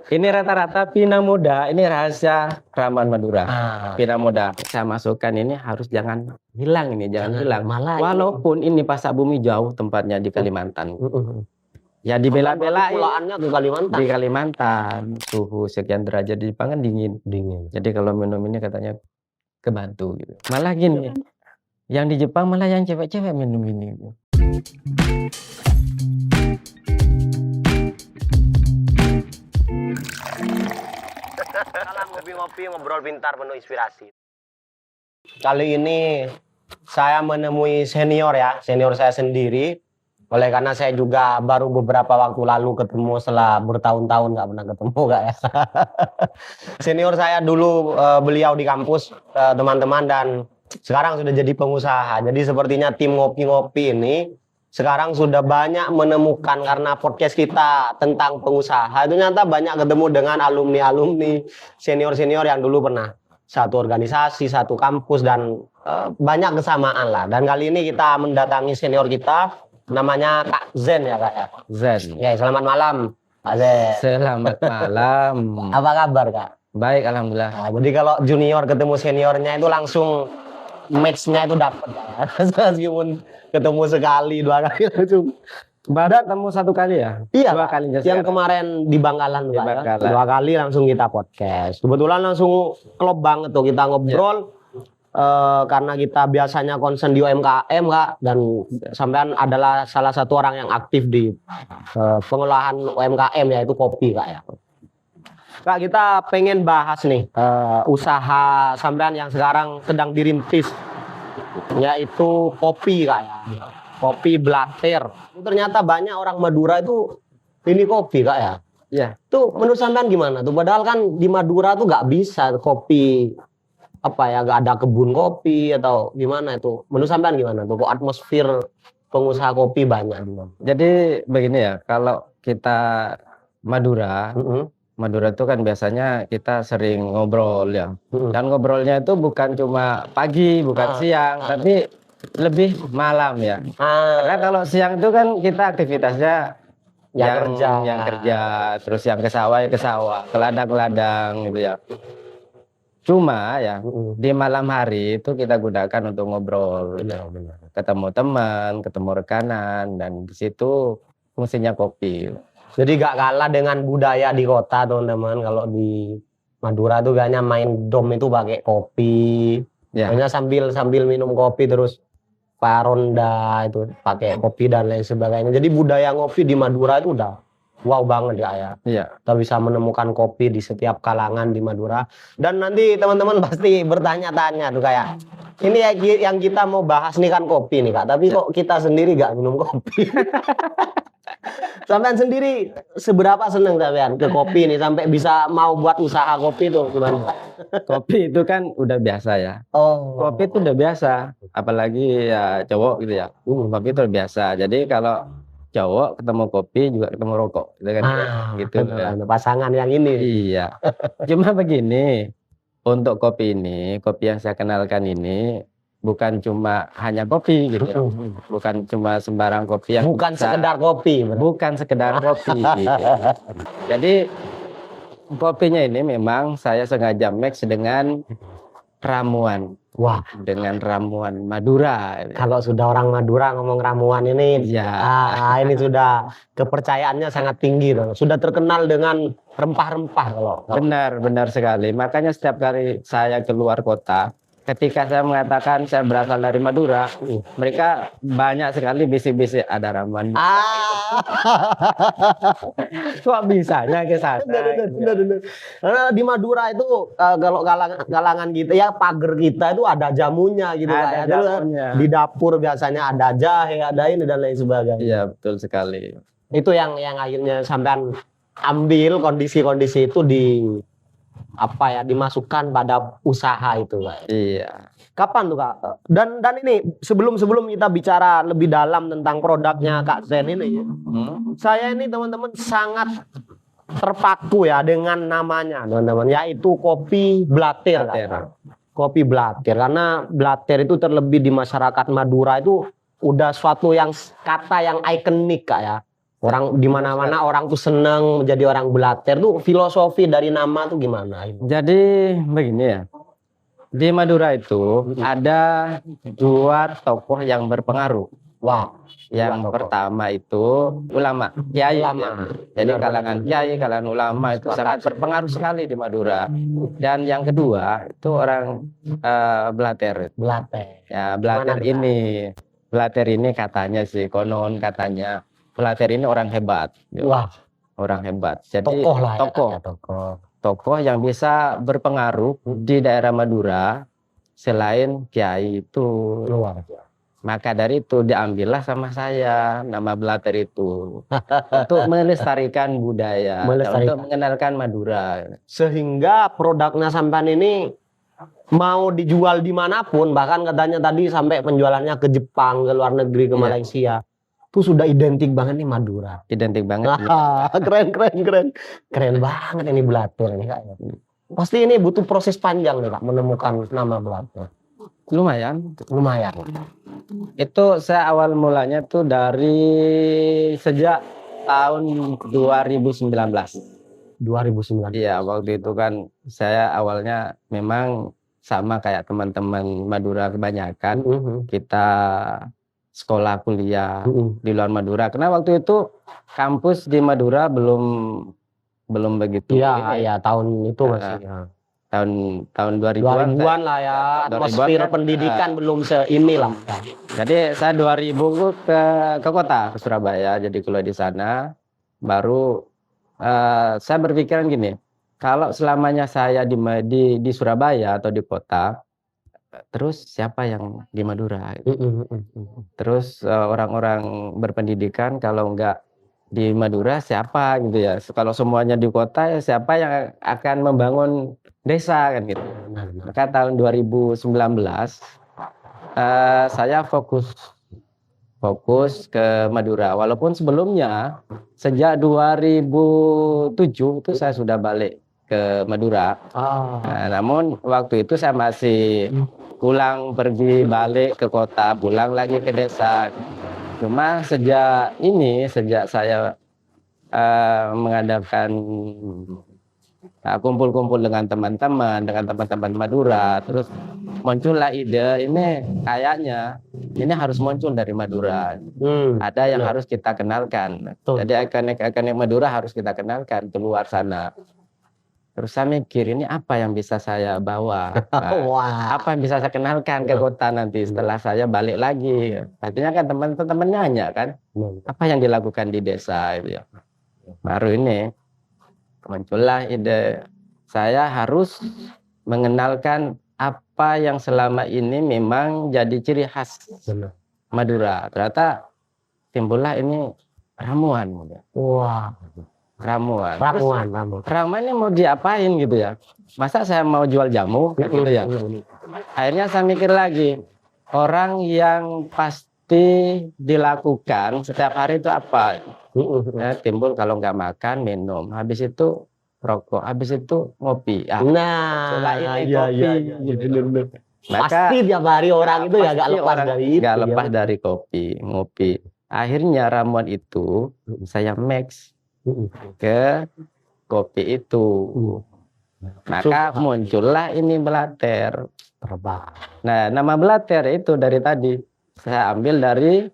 Ini rata-rata pinang muda, ini rahasia ramuan Madura. Pinang muda saya masukkan ini harus jangan hilang ini, jangan hilang. Malah Walaupun ini pasak bumi jauh tempatnya di Kalimantan. Ya dibela-belain pulaannya ke Kalimantan. di Kalimantan. Suhu sekian derajat di Jepang kan dingin. Jadi kalau minum ini katanya kebantu gitu. Malah gini, yang di Jepang malah yang cewek-cewek minum ini. Salam ngopi-ngopi, ngobrol pintar penuh inspirasi. Kali ini saya menemui senior saya sendiri. Oleh karena saya juga baru beberapa waktu lalu ketemu setelah bertahun-tahun nggak pernah ketemu ya. Senior saya dulu beliau di kampus teman-teman dan sekarang sudah jadi pengusaha. Jadi sepertinya tim ngopi-ngopi ini sekarang sudah banyak menemukan karena podcast kita tentang pengusaha. Itu ternyata banyak ketemu dengan alumni-alumni, senior-senior yang dulu pernah satu organisasi, satu kampus dan banyak kesamaan lah. Dan kali ini kita mendatangi senior kita, namanya Kak Zen ya Kak ya. Zen. Ya, selamat malam Kak Zen. Selamat malam. Apa kabar Kak? Baik, alhamdulillah. Nah, jadi kalau junior ketemu seniornya itu langsung match-nya itu dapat ya. Meskipun ketemu sekali, dua kali langsung. Baru ketemu satu kali ya? Iya, dua kali yang kemarin di Bangkalan, Di Pak, Bangkalan. ya. 2 kali langsung kita podcast. Kebetulan langsung klop banget tuh kita ngobrol. Karena kita biasanya concern di UMKM Kak, dan sampean adalah salah satu orang yang aktif di pengolahan UMKM yaitu kopi Kak ya. Kak, kita pengen bahas nih usaha sampean yang sekarang sedang dirintis, yaitu kopi Kak ya. Kopi Blater. Ternyata banyak orang Madura itu ini kopi Kak ya. Ya. Tuh menurut sampean gimana tuh? Padahal kan di Madura tuh nggak bisa kopi apa ya, nggak ada kebun kopi atau gimana itu. Menurut sampean gimana tuh? Kok atmosfer pengusaha kopi banyak di mana? Jadi begini ya, kalau kita Madura, Madura itu kan biasanya kita sering ngobrol ya. Dan ngobrolnya itu bukan cuma pagi, bukan siang, tapi lebih malam ya. Karena kalau siang itu kan kita aktivitasnya yang kerja, terus yang ke sawah ya ke sawah, ke ladang ke ladang gitu ya. Cuma ya di malam hari itu kita gunakan untuk ngobrol, ketemu teman, ketemu rekanan, dan di situ fungsinya kopi. Jadi gak kalah dengan budaya di kota teman-teman. Kalau di Madura tuh kayaknya main dom itu pakai kopi, hanya sambil minum kopi terus paronda itu pakai kopi dan lain sebagainya. Jadi budaya ngopi di Madura itu udah wow banget ya. Kita bisa menemukan kopi di setiap kalangan di Madura. Dan nanti teman-teman pasti bertanya-tanya tuh kayak ini ya, yang kita mau bahas nih kan kopi nih Kak. Tapi kok kita sendiri gak minum kopi? Sampean sendiri seberapa seneng sampean ke kopi nih sampai bisa mau buat usaha kopi tuh gimana? Kopi itu kan udah biasa ya. Kopi itu udah biasa, apalagi ya cowok gitu ya. Kopi itu udah biasa. Jadi kalau cowok ketemu kopi juga ketemu rokok, gitu kan? Gitu. Pasangan yang ini. Iya. Cuma begini, untuk kopi ini, kopi yang saya kenalkan ini bukan cuma hanya kopi gitu ya. Bukan cuma sembarang kopi yang bukan sekedar kopi. Bukan sekedar kopi. Gitu. Jadi kopinya ini memang saya sengaja mix dengan ramuan. Wah, dengan ramuan Madura. Kalau sudah orang Madura ngomong ramuan ini, ini sudah kepercayaannya sangat tinggi dong. Sudah terkenal dengan rempah-rempah kalau. Benar sekali. Makanya setiap kali saya keluar kota, ketika saya mengatakan saya berasal dari Madura, mereka banyak sekali bisik-bisik ada ramuan. Kok bisanya ke sana? Benar. Karena di Madura itu kalau kalangan kita ya pagar kita itu ada jamunya gitu ada jamunya. Di dapur biasanya ada jahe, ada ini dan lain sebagainya. Iya, betul sekali. Itu yang akhirnya sampean ambil kondisi-kondisi itu dimasukkan pada usaha itu Kak. Iya. Kapan tuh Kak? Dan ini sebelum kita bicara lebih dalam tentang produknya Kak Zen ini, saya ini teman-teman sangat terpaku ya dengan namanya teman-teman, yaitu kopi Blater. Kopi Blater, karena Blater itu terlebih di masyarakat Madura itu udah suatu yang kata yang ikonik Kak ya. Orang di mana-mana orang tuh seneng menjadi orang Blater tuh, filosofi dari nama tuh gimana? Jadi begini ya. Di Madura itu ada dua tokoh yang berpengaruh. Wah, Yang pertama itu ulama, kiai. Ulama. Jadi kalangan kiai, kalangan ulama itu sangat berpengaruh sekali di Madura. Dan yang kedua itu orang Blater. Blater. Ya, Blater ini, Blater ini katanya sih, konon katanya Blater ini orang hebat. Wah, orang hebat. Jadi tokoh lah ya, tokoh. Tokoh yang bisa berpengaruh di daerah Madura selain kiai itu. Luar. Maka dari itu diambillah sama saya nama Blater itu untuk melestarikan budaya, untuk mengenalkan Madura. Sehingga produknya sampean ini mau dijual dimanapun, bahkan katanya tadi sampai penjualannya ke Jepang, ke luar negeri, ke Malaysia, itu sudah identik banget nih Madura. Identik banget. Keren banget ini Blater ini Kak. Pasti ini butuh proses panjang nih Kak menemukan nama Blater. Lumayan. Itu saya awal mulanya tuh dari sejak tahun 2019. Iya, waktu itu kan saya awalnya memang sama kayak teman-teman Madura kebanyakan. Kita sekolah kuliah di luar Madura. Karena waktu itu kampus di Madura belum begitu. Iya, tahun itu masih. Tahun 2000-an lah ya, atmosfer pendidikan belum seinilah. Jadi saya 2000 ke kota, ke Surabaya, jadi kuliah di sana. Baru saya berpikiran gini, kalau selamanya saya di Surabaya atau di kota, terus siapa yang di Madura? Terus orang-orang berpendidikan kalau enggak di Madura siapa gitu ya? Kalau semuanya di kota ya siapa yang akan membangun desa kan gitu. Maka tahun 2019 saya fokus ke Madura. Walaupun sebelumnya sejak 2007 itu saya sudah balik ke Madura. Nah, namun waktu itu saya masih pulang pergi balik ke kota, pulang lagi ke desa. Cuma sejak saya mengadakan kumpul-kumpul dengan teman-teman Madura, terus muncullah ide ini kayaknya ini harus muncul dari Madura. Ada yang harus kita kenalkan. Jadi ikonik Madura harus kita kenalkan keluar sana. Terus saya mikir ini apa yang bisa saya bawa, apa yang bisa saya kenalkan ke kota nanti setelah saya balik lagi. Artinya kan teman-teman nanya kan, apa yang dilakukan di desa itu ya. Baru ini muncullah ide saya harus mengenalkan apa yang selama ini memang jadi ciri khas Madura. Ternyata timbullah ini ramuan. Ramuan ini mau diapain gitu ya? Masa saya mau jual jamu gitu ya? Akhirnya saya mikir lagi, orang yang pasti dilakukan setiap hari itu apa? Ya, timbul kalau nggak makan, minum, habis itu rokok, habis itu ngopi. Maka pasti tiap hari orang itu ya nggak lepas dari itu. Nggak lepas dari kopi, ngopi. Akhirnya ramuan itu saya mix ke kopi itu. Maka muncullah ini Blater. Nah, nama Blater itu dari tadi saya ambil dari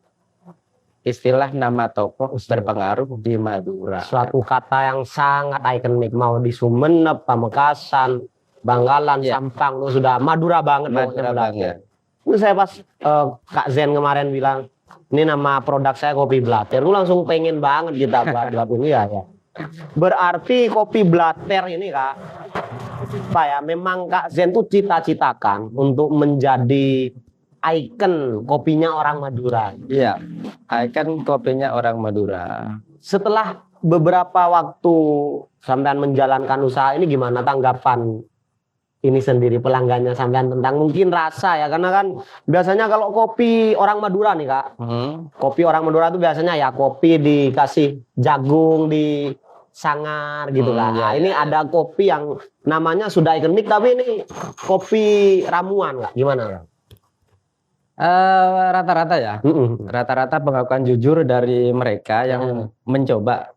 istilah nama tokoh berpengaruh di Madura. Suatu kata yang sangat ikonik, mau di Sumeneb, Pamekasan, Bangkalan, Sampang itu sudah Madura banget. Itu saya pas Kak Zen kemarin bilang ini nama produk saya kopi Blater, lu langsung pengen banget kita buat ini ya. Berarti kopi Blater ini Kak, apa ya? Memang Kak Zen tuh cita-citakan untuk menjadi ikon kopinya orang Madura. Iya, ikon kopinya orang Madura. Setelah beberapa waktu sampean menjalankan usaha ini, gimana tanggapan ini sendiri pelanggannya sampean tentang mungkin rasa ya, karena kan biasanya kalau kopi orang Madura nih Kak, kopi orang Madura tuh biasanya ya kopi dikasih jagung di sangar gitu kan. Nah, ini ada kopi yang namanya sudah ikonik tapi ini kopi ramuan Kak, gimana Kak? Rata-rata ya. Rata-rata pengakuan jujur dari mereka yang mencoba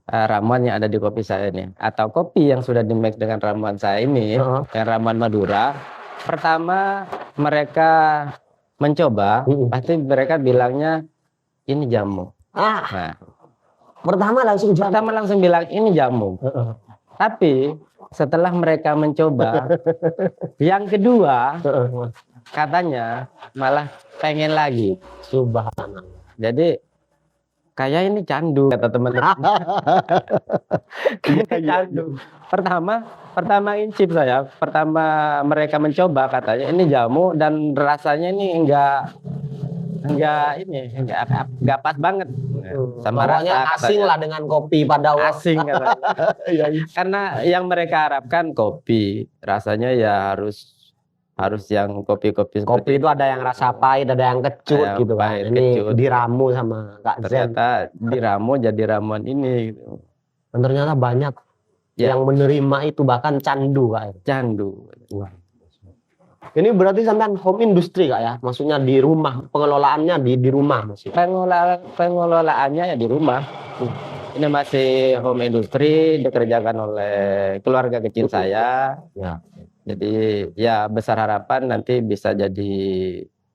ramuan yang ada di kopi saya ini, atau kopi yang sudah di-mix dengan ramuan saya ini, yang ramuan Madura. Pertama mereka mencoba, pasti mereka bilangnya ini jamu. Nah, Pertama langsung bilang ini jamu. Tapi setelah mereka mencoba, yang kedua katanya malah pengen lagi. Subhanallah. Jadi kayak ini candu kata teman-teman. Candu. Pertama incip saya. Pertama mereka mencoba katanya ini jamu dan rasanya ini enggak pas banget sama rasanya asing lah dengan kopi pada asing katanya. Karena yang mereka harapkan kopi rasanya ya harus yang kopi itu ada yang rasa pahit, ada yang kecut gitu kan. Ini diramu sama Kak Zen. Ternyata diramu jadi ramuan ini gitu. Dan ternyata banyak yang menerima itu, bahkan candu Kak. Candu. Ini berarti sampean home industry Kak ya? Maksudnya di rumah, pengelolaannya di rumah masih. Pengelolaannya ya di rumah. Ini masih home industry, dikerjakan oleh keluarga kecil saya. Ya. Jadi ya besar harapan nanti bisa jadi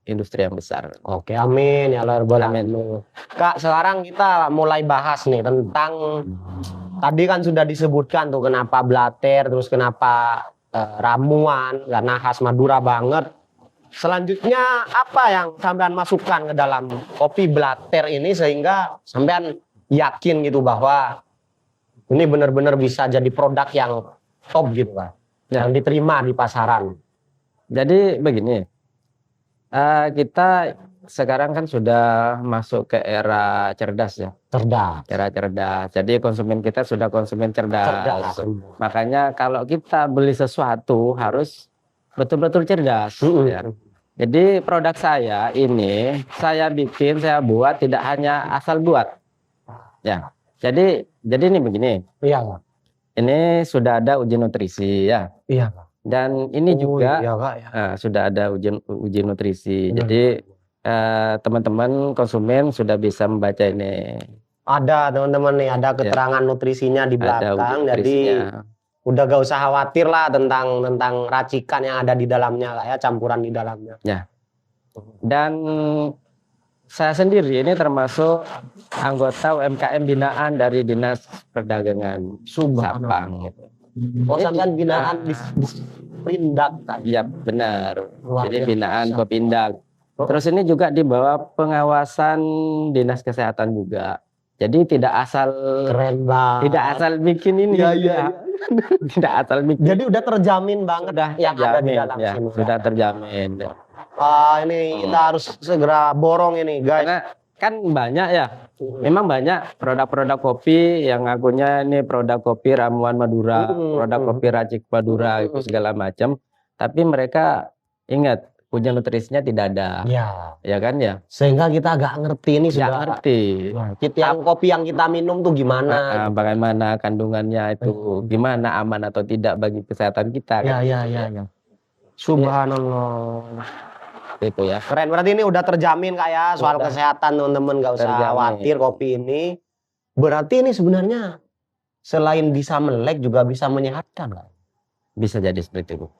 industri yang besar. Oke, amin ya Allah. Amin. Kak, sekarang kita mulai bahas nih tentang tadi kan sudah disebutkan tuh kenapa blater, terus kenapa ramuan, karena khas Madura banget. Selanjutnya apa yang sampean masukkan ke dalam kopi blater ini sehingga sampean yakin gitu bahwa ini benar-benar bisa jadi produk yang top gitu kan, yang diterima di pasaran. Jadi begini, kita sekarang kan sudah masuk ke era cerdas ya. Era cerdas. Jadi konsumen kita sudah konsumen cerdas. Makanya kalau kita beli sesuatu harus betul-betul cerdas. Ya. Jadi produk saya ini saya bikin, saya buat tidak hanya asal buat. Ya. Jadi ini begini. Iya. Ini sudah ada uji nutrisi ya. Iya. Dan ini juga iya, Kak, ya. Sudah ada uji nutrisi. Jadi teman-teman konsumen sudah bisa membaca ini. Ada teman-teman nih, ada keterangan nutrisinya di belakang. Jadi udah gak usah khawatir lah tentang racikan yang ada di dalamnya Kak ya, campuran di dalamnya. Ya. Dan saya sendiri ini termasuk anggota UMKM binaan dari Dinas Perdagangan Sabang. Oh, sampean binaan di Perindak kan? Iya, benar. Jadi binaan Kopindak. Terus ini juga di bawah pengawasan Dinas Kesehatan juga. Jadi tidak asal keren banget. Tidak asal bikin ini. Iya. Tidak asal bikin. Jadi udah terjamin banget Sudah yang ada di dalam ya, sini. Sudah terjamin. Ini kita harus segera borong ini, guys. Karena kan banyak ya. Memang banyak produk-produk kopi yang ngakunya ini produk kopi ramuan Madura, produk kopi racik Madura itu segala macam. Tapi mereka ingat uji nutrisinya tidak ada. Ya kan ya. Sehingga kita agak ngerti ini sudah. Ngerti. Kopi yang kita minum tuh gimana? Bagaimana kandungannya itu, gimana aman atau tidak bagi kesehatan kita. Kan? Ya. Subhanallah. Itu ya. Keren, berarti ini udah terjamin Kak ya soal kesehatan teman-teman, gak usah khawatir kopi ini. Berarti ini sebenarnya selain bisa melek juga bisa menyehatkan Kak? Bisa jadi seperti itu.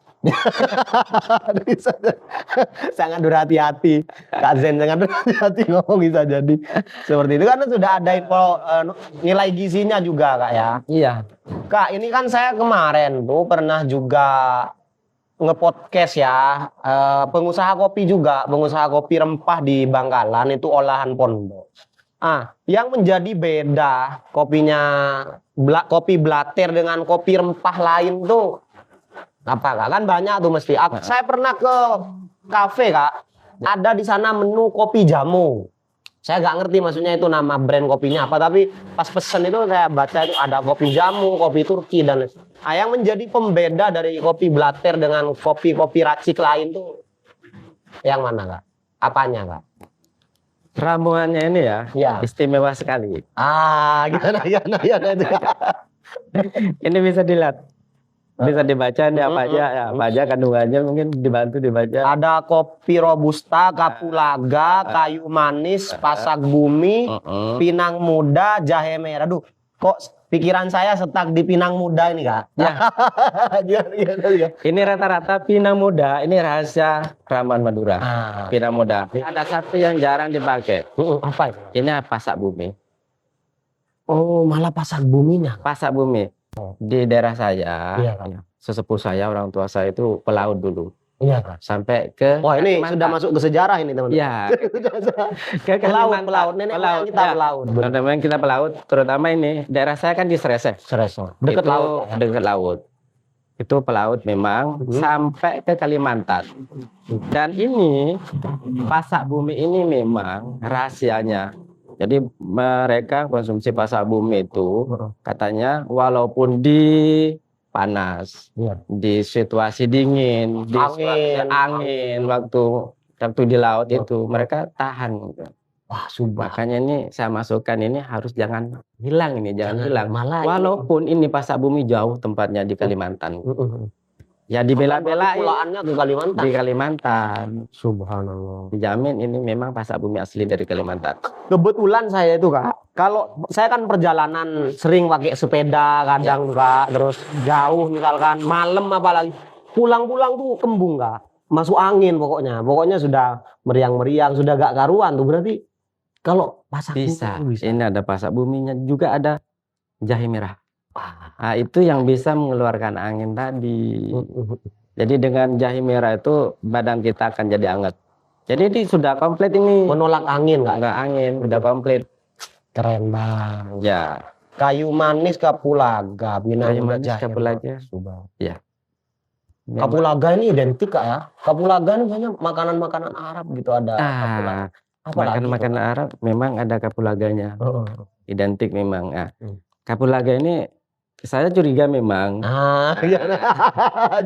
Sangat berhati-hati Kak Zen, sangat berhati-hati ngomong bisa jadi seperti itu karena sudah ada info nilai gizinya juga Kak ya. Iya. Kak, ini kan saya kemarin tuh pernah juga nge-podcast ya, pengusaha kopi juga, pengusaha kopi rempah di Bangkalan itu olahan pondok. Yang menjadi beda kopinya kopi blater dengan kopi rempah lain tuh apa Kak? Kan banyak tuh mesti. Saya pernah ke kafe Kak, ada di sana menu kopi jamu. Saya nggak ngerti maksudnya itu nama brand kopinya apa, tapi pas pesen itu saya baca itu ada kopi jamu, kopi Turki dan yang menjadi pembeda dari kopi blater dengan kopi-kopi racik lain tuh yang mana Kak? Apanya Kak? Ramuannya ini ya, istimewa sekali. Gimana itu Kak? Ini bisa dilihat. bisa dibaca nih apa aja, ya, apa aja kandungannya mungkin dibantu dibaca. Ada kopi robusta, kapulaga, kayu manis, pasak bumi, pinang muda, jahe merah. Aduh, kok pikiran saya stuck di pinang muda ini, Kak? Ya. Gimana? Ini rata-rata pinang muda, ini rahasia ramuan Madura. Pinang muda. Ada satu yang jarang dipakai. Apa itu? Ini pasak bumi. Oh, malah pasak buminya. Pasak bumi. Di daerah saya, Iya, Kak. sesepuh saya, orang tua saya itu pelaut dulu. Iya, Kak. Sampai ke Wah, ini Kalimantan. sudah masuk ke sejarah ini, teman-teman. Iya. Ke Pelaut, Kalimantan. nenek moyang kita ya. pelaut. Nenek moyang kita pelaut, terutama ini daerah saya kan di Sresek. Dekat Itu laut. dekat laut. Itu pelaut memang sampai ke Kalimantan. Dan ini pasak bumi ini memang rahasianya. Jadi mereka konsumsi pasak bumi itu katanya walaupun di panas, di situasi dingin, di situasi angin waktu di laut itu mereka tahan. Wah, sumpah. Makanya ini saya masukkan ini harus jangan hilang ini, jangan hilang. Malah Walaupun ini pasak bumi jauh tempatnya di Kalimantan. Ya dibela-belain pulaannya ke Kalimantan. di Kalimantan. Subhanallah. Dijamin ini memang pasak bumi asli dari Kalimantan. Kebetulan saya itu, Kak, kalau saya kan perjalanan sering pakai sepeda kadang, Kak, terus jauh misalkan malam apalagi pulang-pulang tuh kembung, Kak, masuk angin pokoknya sudah meriang-meriang, sudah gak karuan tuh. Berarti kalau pasak Bisa. bumi bisa. Ini ada pasak buminya, juga ada jahe merah. Nah, itu yang bisa mengeluarkan angin tadi. Jadi dengan jahe merah itu badan kita akan jadi hangat. Jadi ini sudah komplit ini. Menolak angin, Kak. Enggak angin, udah komplit. Keren banget. Ya. Kayu manis kapulaga, Kayu manis jahe. kapulaga. Ya. Memang. Kapulaga ini identik, Kak, ya. Kapulaga ini banyak makanan-makanan Arab gitu ada. Makanan-makanan Arab memang ada kapulaganya. Identik memang. Nah, kapulaga ini saya curiga memang.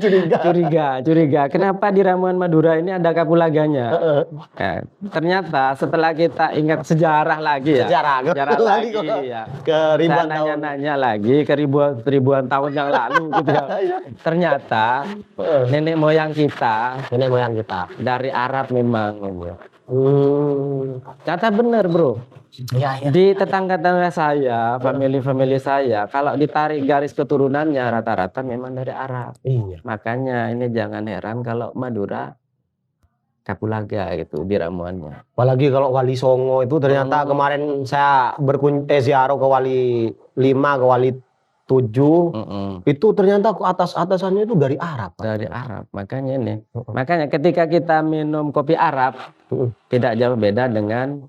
Curiga. Kenapa di ramuan Madura ini ada kapulaganya? Nah, ternyata setelah kita ingat sejarah lagi ya. Sejarah lagi ya. Ke ribuan Saya tahun. nanya-nanya lagi ke ribuan tahun yang lalu gitu ya. Ternyata nenek moyang kita dari Arab memang. Ternyata bener, bro. Ya. Di tetangga-tetangga saya, family saya, kalau ditarik garis keturunannya rata-rata memang dari Arab. Iya. Makanya ini jangan heran kalau Madura kapulaga gitu di ramuannya. Apalagi kalau Wali Songo itu ternyata kemarin saya ziarah ke Wali 5, ke Wali 7, itu ternyata ke atasannya itu dari Arab. Dari Arab, makanya ini. Makanya ketika kita minum kopi Arab, tidak jauh beda dengan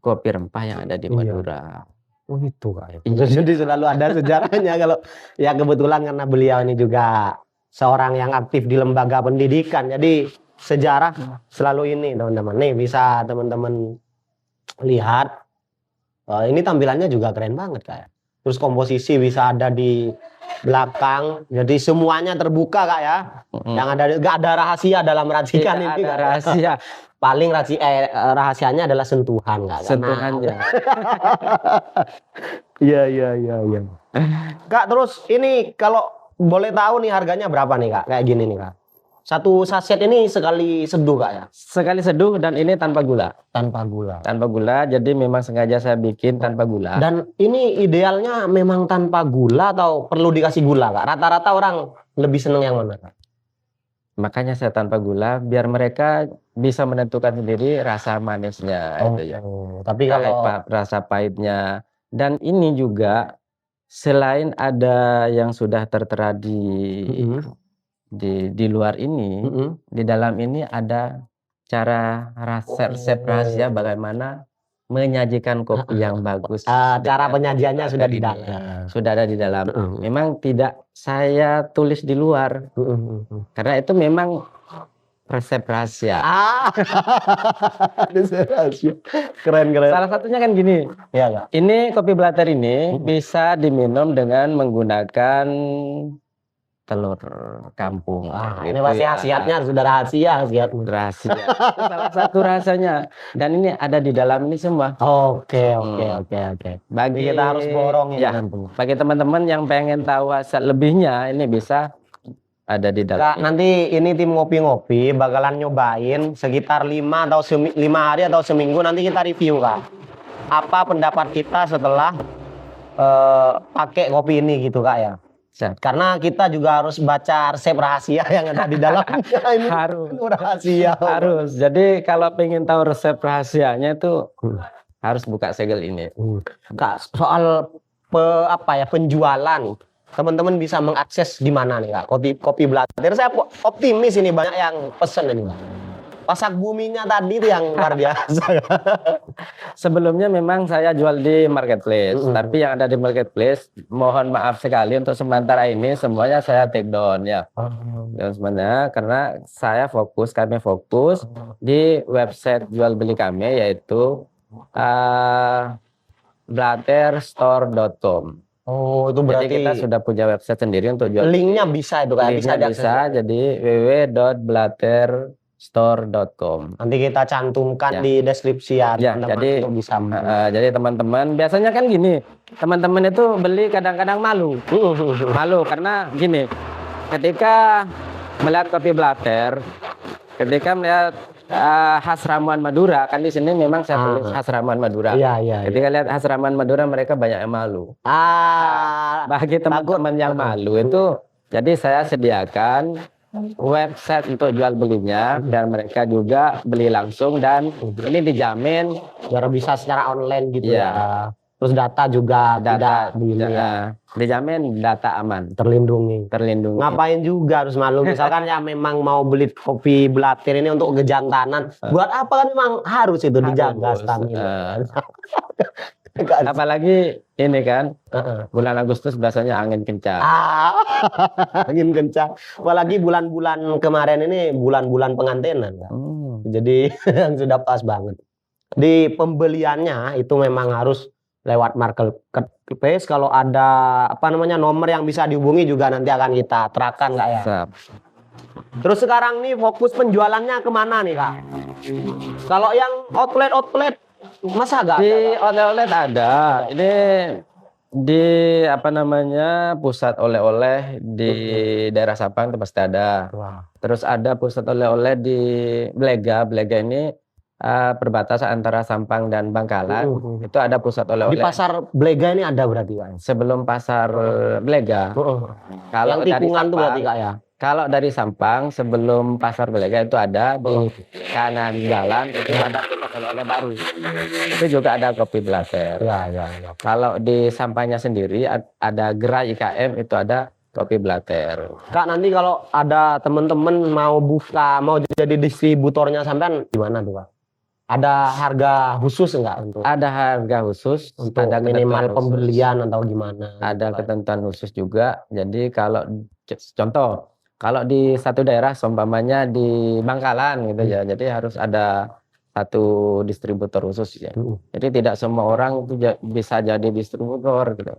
kopi rempah yang ada di Madura. Oh itu, Kak. Jadi selalu ada sejarahnya. Kalau ya kebetulan karena beliau ini juga seorang yang aktif di lembaga pendidikan, jadi sejarah selalu ini, teman-teman. Nih bisa teman-teman lihat. Ini tampilannya juga keren banget, Kak. Terus komposisi bisa ada di belakang, jadi semuanya terbuka, Kak, ya. Yang ada nggak ada rahasia dalam racikan ini. Ada rahasia. Paling rahasianya adalah sentuhan, Kak. Sentuhannya. Iya. Kak, terus ini kalau boleh tahu nih harganya berapa nih, Kak? Kayak gini nih, Kak. Satu saset ini sekali seduh, Kak, ya? Sekali seduh, dan ini tanpa gula. Tanpa gula. Tanpa gula, jadi memang sengaja saya bikin tanpa gula. Dan ini idealnya memang tanpa gula atau perlu dikasih gula, Kak? Rata-rata orang lebih seneng yang mana, Kak? Makanya saya tanpa gula, biar mereka bisa menentukan sendiri rasa manisnya. Itu ya. Tapi kalau rasa pahitnya. Dan ini juga selain ada yang sudah tertera di luar ini, di dalam ini ada cara resep rahasia bagaimana menyajikan kopi yang bagus. Cara penyajiannya sudah di dalam. Sudah ada di dalam. Memang tidak saya tulis di luar. Karena itu memang resep rahasia. Resep rahasia. Keren. Salah satunya kan gini. Iya, Kak. Ini kopi blater ini bisa diminum dengan menggunakan telur kampung. Ini pasti khasiatnya sudah rahasia, khasiatnya. Rahasia. Itu salah satu rasanya. Dan ini ada di dalam ini semua. Oke. Bagi kita harus borong ya, bagi teman-teman yang pengen tahu hasil lebihnya, ini bisa ada di dalam. Kak, nanti ini tim ngopi-ngopi bakalan nyobain sekitar 5 hari atau seminggu, nanti kita review, Kak. Apa pendapat kita setelah pakai kopi ini gitu, Kak ya. Karena kita juga harus baca resep rahasia yang ada di dalamnya. Ini harus rahasia. Harus. Jadi kalau pengen tahu resep rahasianya itu harus buka segel ini. Kak, soal penjualan, teman-teman bisa mengakses di mana nih, Kak? Kopi Blatter. Saya optimis ini banyak yang pesen ini, Kak. Pasak buminya tadi itu yang luar biasa. Sebelumnya memang saya jual di marketplace, tapi yang ada di marketplace, mohon maaf sekali untuk sementara ini semuanya saya take down ya. Dan sebenarnya karena kami fokus di website jual beli kami, yaitu blatterstore.com. Oh, itu berarti jadi kita sudah punya website sendiri untuk jual. Linknya bisa itu, Kak? Bisa, jadi www.blatterstore.com. Nanti kita cantumkan di deskripsi ya, teman-teman untuk bisa. Jadi teman-teman biasanya kan gini, teman-teman itu beli kadang-kadang malu karena gini, ketika melihat kopi Blatter, ketika melihat khas ramuan Madura, kan di sini memang saya tulis khas ramuan Madura. Ketika lihat khas ramuan Madura, mereka banyak yang malu. Bagi teman-teman yang malu itu, jadi saya sediakan website untuk jual belinya dan mereka juga beli langsung, dan ini dijamin biar bisa secara online gitu ya. Terus data juga dijamin data aman, terlindungi. Ngapain juga harus malu? Misalkan ya memang mau beli kopi Blatter ini untuk kejantanan, buat apa kan memang harus itu dijaga stamina. Apalagi ini kan bulan Agustus biasanya angin kencang. Angin kencang. Apalagi bulan-bulan kemarin ini bulan-bulan pengantinan. Jadi yang sudah pas banget. Di pembeliannya itu memang harus lewat marketplace. Kalau ada nomor yang bisa dihubungi juga nanti akan kita terakan, Kak ya. Terus sekarang nih fokus penjualannya kemana nih, Kak? Kalau yang outlet masa agak di outlet ada. Ini di pusat oleh-oleh di daerah Sampang itu pasti ada. Terus ada pusat oleh-oleh di Blega. Blega ini perbatasan antara Sampang dan Bangkalan. Itu ada pusat oleh-oleh. Di pasar Blega ini ada berarti, Kak? Sebelum pasar Blega. Kalau yang tikungan itu berarti, Kak ya? Kalau dari Sampang sebelum pasar Blega itu ada di kanan jalan, itu ada oleh-oleh baru. Itu juga ada kopi Blatter. Kalau di Sampangnya sendiri ada gerai IKM, itu ada kopi Blatter. Kak, nanti kalau ada teman-teman mau jadi distributornya sampean gimana tuh, Kak? Ada harga khusus enggak untuk? Ada harga khusus, untuk ada minimal pembelian atau gimana? Ada ketentuan khusus juga. Jadi kalau contoh, kalau di satu daerah, seumpamanya di Bangkalan gitu ya, jadi harus ada satu distributor khusus ya. Jadi tidak semua orang itu bisa jadi distributor gitu.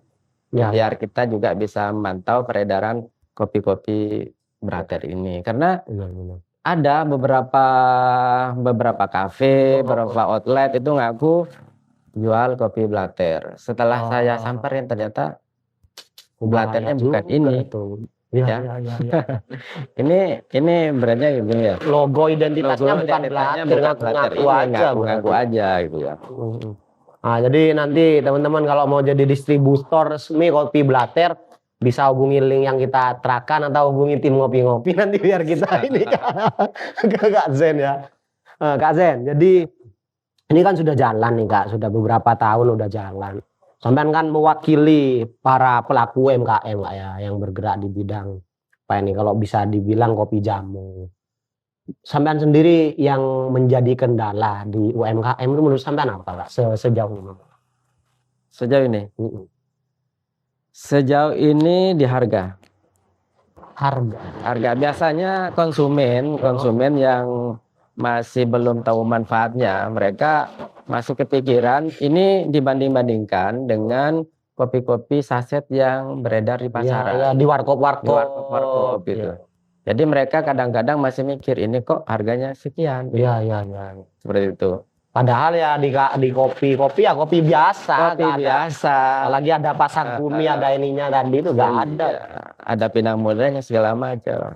Biar kita juga bisa memantau peredaran kopi-kopi Blatter ini. Karena ada beberapa kafe, beberapa outlet itu ngaku jual kopi Blatter. Setelah saya samperin ternyata Blatternya bukan ini. Ini brandnya gini ya. Logo identitasnya bukan Blatter, ngaku aja gitu ya. Nah, jadi nanti teman-teman kalau mau jadi distributor resmi kopi Blatter bisa hubungi link yang kita terakan atau hubungi tim ngopi-ngopi nanti biar kita ini Kak Zen ya. Kak Zen, jadi ini kan sudah jalan nih, Kak, sudah beberapa tahun udah jalan. Sampean kan mewakili para pelaku UMKM, Kak ya, yang bergerak di bidang apa ini kalau bisa dibilang kopi jamu. Sampean sendiri yang menjadi kendala di UMKM itu menurut sampean apa, Kak, sejauh ini? Sejauh ini di harga. Harga biasanya konsumen yang masih belum tahu manfaatnya, mereka masuk ke pikiran ini dibanding-bandingkan dengan kopi-kopi saset yang beredar di pasaran. Ya, di warkop-warkop. Warkop gitu. Jadi mereka kadang-kadang masih mikir ini kok harganya sekian. Iya. Seperti itu. Padahal ya di kopi ya kopi biasa. Kopi biasa. Lagi ada pasang bumi, ada ininya tadi itu nggak ada. Ada pinang mudanya segala macam.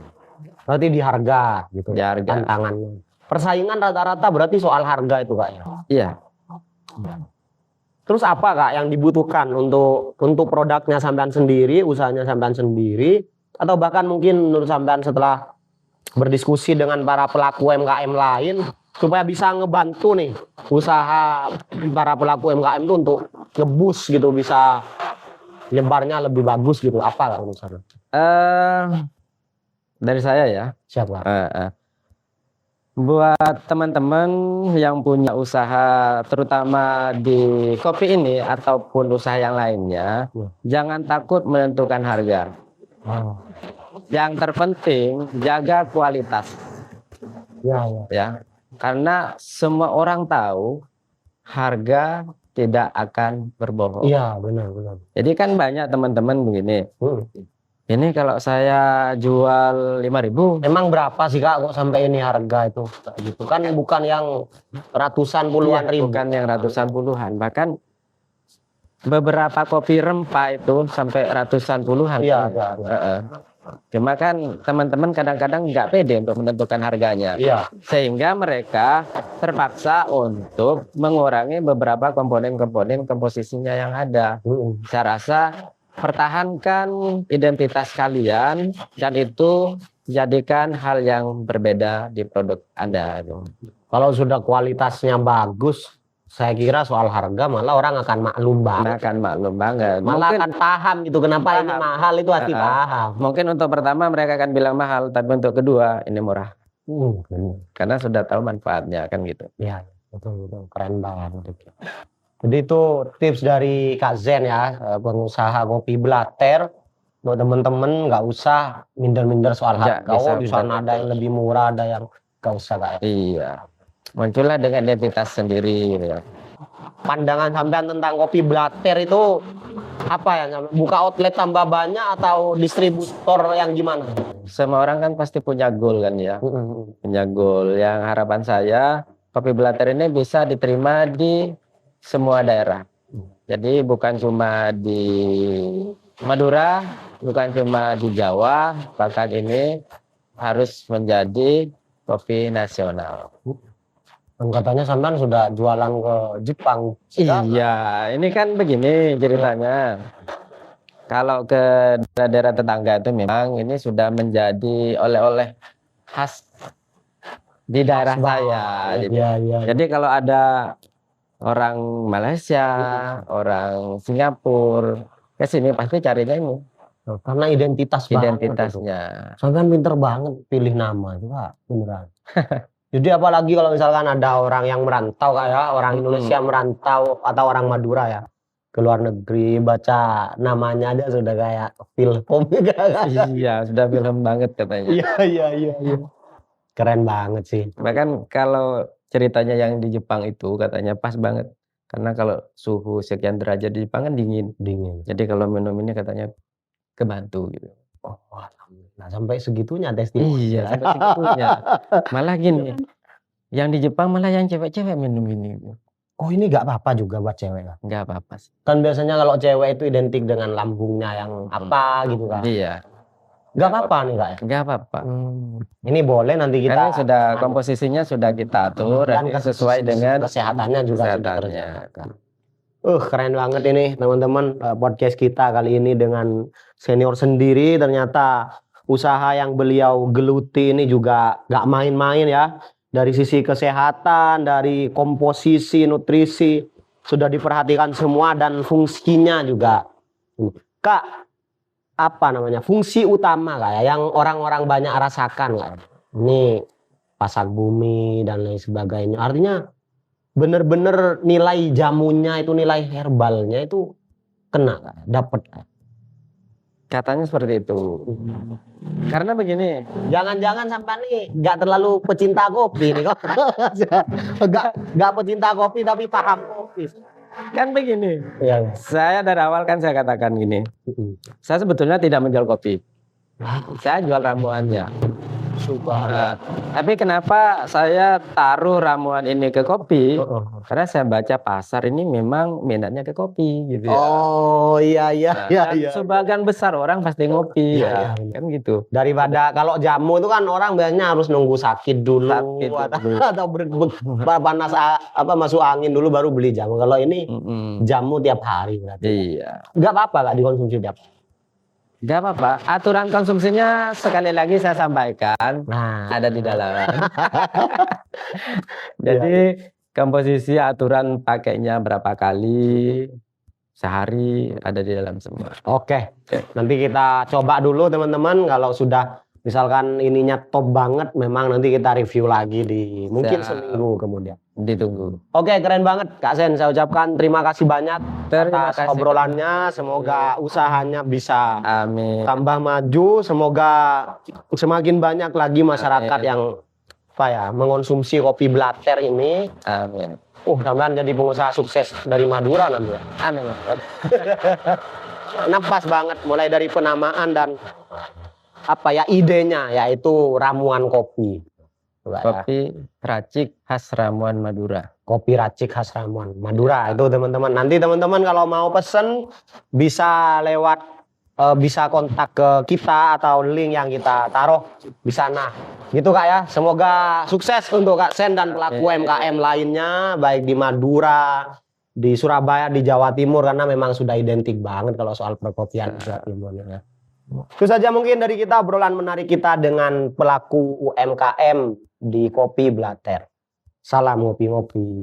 Berarti di harga gitu. Di harga. Tantangannya. Persaingan rata-rata berarti soal harga itu Kak ya. Iya. Terus apa Kak yang dibutuhkan untuk produknya sampean sendiri, usahanya sampean sendiri, atau bahkan mungkin menurut sampean setelah berdiskusi dengan para pelaku UMKM lain supaya bisa ngebantu nih usaha para pelaku UMKM itu untuk ngebus gitu, bisa nyebarnya lebih bagus gitu, apa Kak menurut sampean? Dari saya ya. Siapa? Buat teman-teman yang punya usaha terutama di kopi ini ataupun usaha yang lainnya, jangan takut menentukan harga. Yang terpenting jaga kualitas. Ya. Karena semua orang tahu harga tidak akan berbohong. Iya, benar. Jadi kan banyak teman-teman begini. Ini kalau saya jual 5.000. Emang berapa sih Kak kok sampai ini harga itu? Gitu kan bukan yang ratusan puluhan ribu. Bukan yang ratusan puluhan. Bahkan beberapa kopi rempah itu sampai ratusan puluhan. Iya. Cuma kan teman-teman kadang-kadang nggak pede untuk menentukan harganya. Iya. Sehingga mereka terpaksa untuk mengurangi beberapa komponen-komponen komposisinya yang ada. Saya rasa pertahankan identitas kalian dan itu jadikan hal yang berbeda di produk Anda. Kalau sudah kualitasnya bagus, saya kira soal harga malah orang akan maklum banget. Malah akan paham gitu kenapa ini mahal, itu pasti paham. Mungkin untuk pertama mereka akan bilang mahal, tapi untuk kedua ini murah. Karena sudah tahu manfaatnya kan gitu. Iya, betul keren banget. Jadi itu tips dari Kak Zen ya, pengusaha kopi Blater. Buat temen-temen nggak usah minder-minder soal harga. Di sana ada yang lebih murah, ada yang nggak usah Kak. Iya, muncullah dengan identitas sendiri. Ya. Pandangan sampean tentang kopi Blater itu apa ya? Buka outlet tambah banyak atau distributor yang gimana? Semua orang kan pasti punya goal kan ya. Punya goal. Yang harapan saya kopi Blater ini bisa diterima di semua daerah. Jadi bukan cuma di Madura, bukan cuma di Jawa, bahkan ini harus menjadi kopi nasional. Katanya sampean sudah jualan ke Jepang. Iya, ini kan begini ceritanya. Kalau ke daerah tetangga itu memang ini sudah menjadi oleh-oleh khas di daerah saya. Jadi kalau ada orang Malaysia, orang Singapura ke sini pasti carinya ini. Karena identitasnya. Sampean pinter banget pilih nama itu Pak, beneran. Jadi apalagi kalau misalkan ada orang yang merantau kayak orang Indonesia merantau atau orang Madura ya ke luar negeri, baca namanya aja sudah kayak film. Iya, sudah film banget katanya. Iya. Keren banget sih. Bahkan kalau ceritanya yang di Jepang itu katanya pas banget. Karena kalau suhu sekian derajat di Jepang kan dingin. Jadi kalau minum ini katanya kebantu gitu. Oh, alhamdulillah. Sampai segitunya testimoni. Iya, sampai segitunya. Malah gini, yang di Jepang malah yang cewek-cewek minum ini. Oh, ini nggak apa-apa juga buat cewek kan? Nggak apa-apa sih. Kan biasanya kalau cewek itu identik dengan lambungnya yang apa gitu kan? Iya. Nggak apa-apa nih Kak ya? Nggak apa-apa. Ini boleh nanti kita. Karena sudah komposisinya sudah kita atur dan sesuai dengan kesehatannya juga. Keren banget ini teman-teman, podcast kita kali ini dengan senior sendiri. Ternyata usaha yang beliau geluti ini juga nggak main-main ya. Dari sisi kesehatan, dari komposisi, nutrisi sudah diperhatikan semua dan fungsinya juga. Kak, apa namanya fungsi utama kayak yang orang-orang banyak rasakan kayak ini pasak bumi dan lain sebagainya, artinya bener-bener nilai jamunya itu, nilai herbalnya itu kena dapat katanya seperti itu. Karena begini, jangan-jangan sampai nih nggak terlalu pecinta kopi nih kok. nggak pecinta kopi tapi paham kopi. Kan begini, Iya. saya dari awal kan saya katakan gini, saya sebetulnya tidak menjual kopi, saya jual ramuannya. Subhanallah. Tapi kenapa saya taruh ramuan ini ke kopi? Karena saya baca pasar ini memang minatnya ke kopi gitu ya. Oh iya Nah, dan sebagian besar orang pasti ngopi Iya, ya, kan gitu. Daripada kalau jamu itu kan orang biasanya harus nunggu sakit dulu, Sakit dulu. atau panas masuk angin dulu baru beli jamu. Kalau ini jamu tiap hari berarti. Iya. Nggak apa-apa lah dikonsumsi tiap. Gak apa-apa. Aturan konsumsinya sekali lagi saya sampaikan. Nah, Ada di dalam. Jadi komposisi aturan pakainya berapa kali sehari ada di dalam semua. oke. Nanti kita coba dulu teman-teman. Kalau sudah misalkan ininya top banget, memang nanti kita review lagi di mungkin Siap. seminggu kemudian. Ditunggu. Oke, keren banget Kak Sen. Saya ucapkan terima kasih banyak Terima atas kasih. obrolannya. Semoga usahanya bisa Amin. tambah maju. Semoga semakin banyak lagi masyarakat yang mengonsumsi kopi Blater ini. Amin. Mudah-mudahan jadi pengusaha sukses dari Madura nanti ya. Amin. Nah, pas banget mulai dari penamaan dan idenya yaitu ramuan kopi. Kopi racik khas ramuan Madura. Kopi racik khas ramuan Madura itu teman-teman. Nanti teman-teman kalau mau pesen bisa lewat bisa kontak ke kita atau link yang kita taruh di sana. Gitu Kak ya. Semoga sukses untuk Kak Sen dan pelaku UMKM lainnya baik di Madura, di Surabaya, di Jawa Timur karena memang sudah identik banget kalau soal perkopian Jawa Timur ya. Itu saja mungkin dari kita obrolan menarik kita dengan pelaku UMKM di Kopi Blater. Salam ngopi-ngopi.